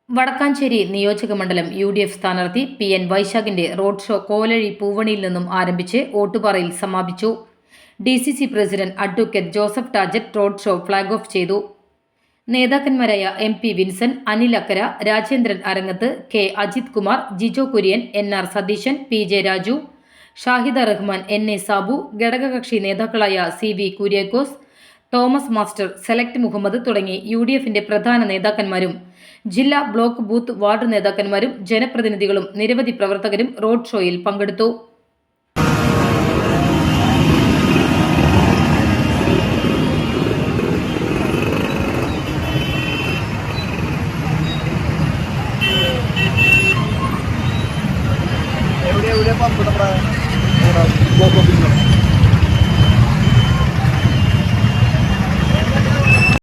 വടക്കാഞ്ചേരി നിയോജകമണ്ഡലം UDF സ്ഥാനാർത്ഥി PN വൈശാഖിന്റെ റോഡ് ഷോ കോലഴി പൂവണിയിൽ നിന്നും ആരംഭിച്ച് ഓട്ടുപാറയിൽ സമാപിച്ചു. DCC president advocate Joseph Tajet road show flag off ചെയ്തു. നേതാക്കന്മാരായ MP Vincent, Anil Akkara, Rajendran Arangath, K Ajith Kumar, Jijo Kurian, NR Satheesan, PJ Raju, Shahida Rahman, NA Sabu, ഘടകകക്ഷി നേതാക്കളായ CV കുര്യാക്കോസ്, തോമസ് മാസ്റ്റർ, സെലക്ട് മുഹമ്മദ് തുടങ്ങി UDFന്റെ പ്രധാന നേതാക്കന്മാരും ജില്ലാ, ബ്ലോക്ക്, ബൂത്ത്, വാർഡ് നേതാക്കന്മാരും ജനപ്രതിനിധികളും നിരവധി പ്രവർത്തകരും റോഡ് ഷോയിൽ പങ്കെടുത്തു. എവിടെ